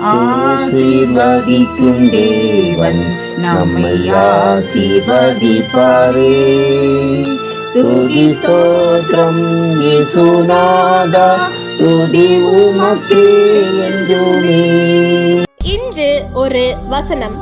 ஆசீர்வதிக்கும் தேவன் நம்மை ஆசீர்வதிப்பாரே. துதி ஸ்தோத்திரம் இயேசுநாதா, துதி உமக்கே என்றுமே. இன்று ஒரு வசனம்.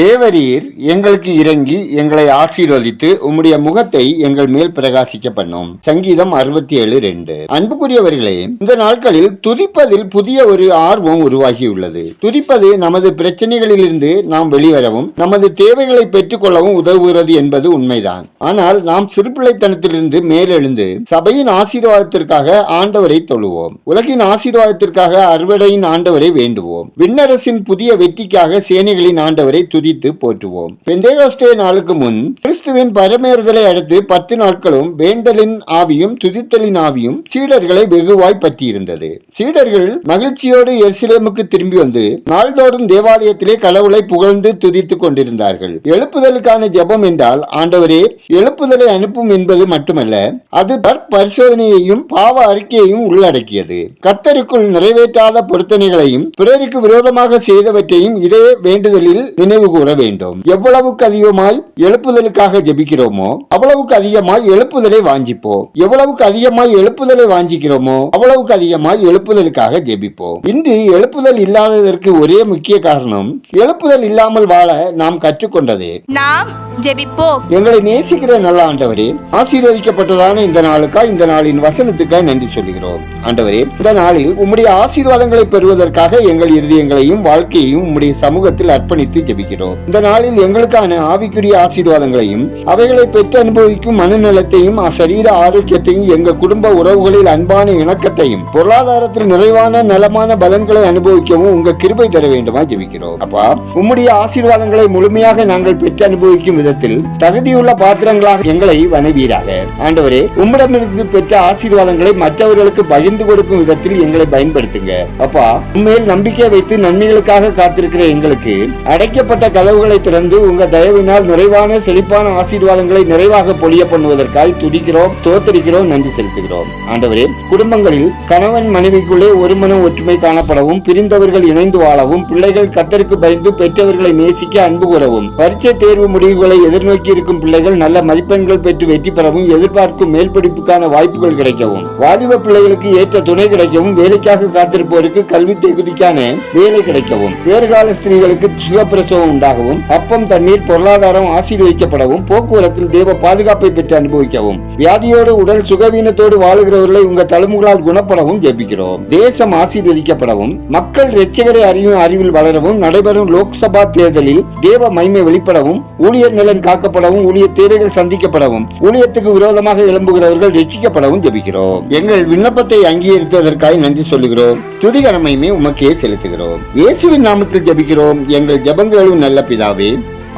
தேவரீர் எங்களுக்கு இறங்கி எங்களை ஆசீர்வதித்து உம்முடைய முகத்தை எங்கள் மேல் பிரகாசிக்க பண்ணும். சங்கீதம் 67:2. அன்புக்குரியவர்களே, இந்த நாட்களில் துதிப்பதில் புதிய ஒரு ஆர்வம் உருவாகியுள்ளது. துதிப்பது நமது பிரச்சனைகளிலிருந்து நாம் வெளிவரவும் நமது தேவைகளை பெற்றுக் கொள்ளவும் உதவுகிறது என்பது உண்மைதான். ஆனால் நாம் சிறுபிள்ளைத்தனத்திலிருந்து மேலெழுந்து சபையின் ஆசீர்வாதத்திற்காக ஆண்டவரை தொழுவோம். உலகின் ஆசீர்வாதத்திற்காக அறுவடையின் ஆண்டவரை வேண்டுவோம். விண்ணரசின் புதிய வெற்றிக்காக சேனைகளின் ஆண்டவரை போற்றுவோம். பெந்தேகோஸ்தே நாளுக்கு முன் கிறிஸ்துவின் பரமேறுதலை அடுத்து 10 நாட்களும் வேண்டலின் ஆவியும் துதித்தலின் ஆவியும் சீடர்களை வெகுவாய் பற்றியிருந்தது. சீடர்கள் மகிழ்ச்சியோடு எருசலேமுக்கு திரும்பி வந்து நாள்தோறும் தேவாலயத்திலே கடவுளை புகழ்ந்து துதித்துக் கொண்டிருந்தார்கள். எழுப்புதலுக்கான ஜெபம் என்றால் ஆண்டவரே எழுப்புதலை அனுப்பும் என்பது மட்டுமல்ல, அது பரிசோதனையையும் பாவ அறிக்கையையும் உள்ளடக்கியது. கர்த்தருக்குள் நிறைவேற்றாத பொருத்தனைகளையும் பிறருக்கு விரோதமாக செய்தவற்றையும் இதே வேண்டுதலில் நினைவு கூற வேண்டும். எவ்வளவுக்கு அதிகமாய் எழுப்புதலுக்காக ஜெபிக்கிறோமோ அவ்வளவுக்கு அதிகமாய் எழுப்புதலை வாஞ்சிப்போம். எவ்வளவுக்கு அதிகமாய் எழுப்புதலை வாஞ்சிக்கிறோமோ அவ்வளவுக்கு அதிகமாய் எழுப்புதலுக்காக ஜெபிப்போம். இன்று எழுப்புதல் இல்லாததற்கு ஒரே முக்கிய காரணம் எழுப்புதல் இல்லாமல் வாழ நாம் கற்றுக்கொண்டதே. நாம் ஜெபிப்போம். எங்களை நேசிக்கிற நல்ல ஆண்டவரே, ஆசீர்வதிக்கப்பட்டதான இந்த நாளுக்காக, இந்த நாளின் வசனத்துக்காக நன்றி சொல்கிறோம். ஆண்டவரே, இந்த நாளில் உம்முடைய ஆசீர்வாதங்களை பெறுவதற்காக எங்கள் இருதயங்களையும் வாழ்க்கையையும் உம்முடைய சமூகத்தில் அர்ப்பணித்து ஜெபிக்கிறோம். இந்த நாளில் எங்களுக்கான ஆவிக்குரிய ஆசீர்வாதங்களையும் அவைகளை பெற்று அனுபவிக்கும் மனநலத்தையும் சரீர ஆரோக்கியத்தையும் எங்கள் குடும்ப உறவுகளில் அன்பான இணக்கத்தையும் பொருளாதாரத்தில் நிறைவான நலமான பலன்களை அனுபவிக்கவும் உங்க கிருபை தர வேண்டுமா ஜெபிக்கிறோம். அப்பா, உம்முடைய ஆசீர்வாதங்களை முழுமையாக நாங்கள் பெற்று அனுபவிக்கும் விதத்தில் தகுதியுள்ள பாத்திரங்களாக எங்களை வணவீராக. ஆண்டவரே, உம்மிடமிருந்து பெற்ற ஆசீர்வாதங்களை மற்றவர்களுக்கு பகிர்ந்து கொடுக்கும் விதத்தில் எங்களை பயன்படுத்துங்க. அப்பா, உண்மையில் நம்பிக்கை வைத்து நன்மைகளுக்காக காத்திருக்கிற எங்களுக்கு அடைக்கப்பட்ட கதவுகளை திறந்து உங்க தயவினால் நிறைவான செழிப்பான ஆசீர்வாதங்களை நிறைவாக பொழிய பண்ணுவதற்காக துதிக்கிறோம், தோத்தரிக்கிறோம், நன்றி செலுத்துகிறோம். ஆண்டவரே, குடும்பங்களில் கணவன் மனைவிக்குள்ளே ஒரு மன ஒற்றுமை காணப்படவும், பிரிந்தவர்கள் இணைந்து வாழவும், பிள்ளைகள் கர்த்தருக்கு பயந்து பெற்றவர்களை நேசிக்க அன்பு கூறவும், பரீட்சை தேர்வு முடிவுகளை எதிர்நோக்கி இருக்கும் பிள்ளைகள் நல்ல மதிப்பெண்கள் பெற்று வெற்றி பெறவும், எதிர்பார்க்கும் மேல் படிப்புக்கான வாய்ப்புகள் கிடைக்கவும், வாலிப பிள்ளைகளுக்கு ஏற்ற துணை கிடைக்கவும், வேலைக்காக காத்திருப்போருக்கு கல்வி தகுதிக்கான வேலை கிடைக்கவும், வேறுகால ஸ்திரீகளுக்கு சுகப்பிரசவம் உண்டாகவும், அப்பம் தண்ணீர் பொருளாதாரம் ஆசீர்வதிக்கப்படவும், போக்குவரத்தில் தேவ பாதுகாப்பை பெற்று அனுபவிக்கவும், வியாதியோடு உடல் சுகவீனத்தோடு வாழுகிறவர்களை உங்க தழும்புகளால் குணப்படவும் ஜெபிக்கிறோம். தேசம் ஆசீர்வதிக்கப்படவும், மக்கள் இரட்சகரை அறியும் அறிவில் வளரவும், நடைபெறும் லோக்சபா தேர்தலில் தேவ மகிமை வெளிப்படவும், ஊழியர் நலன் காக்கப்படவும், ஊழியர் தேவைகள் சந்திக்கப்படவும், ஊழியத்துக்கு விரோதமாக எழும்புகிறவர்கள் ரட்சிக்கப்படவும் ஜெபிக்கிறோம். எங்கள் விண்ணப்பத்தை அங்கீகரித்ததற்காக நன்றி சொல்லுகிறோம். துதிகரமையுமே உமக்கே செலுத்துகிறோம். இயேசுவின் நாமத்தில் ஜெபிக்கிறோம் எங்கள் ஜெபங்களும் நல்ல பிதாவே,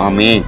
ஆமென்.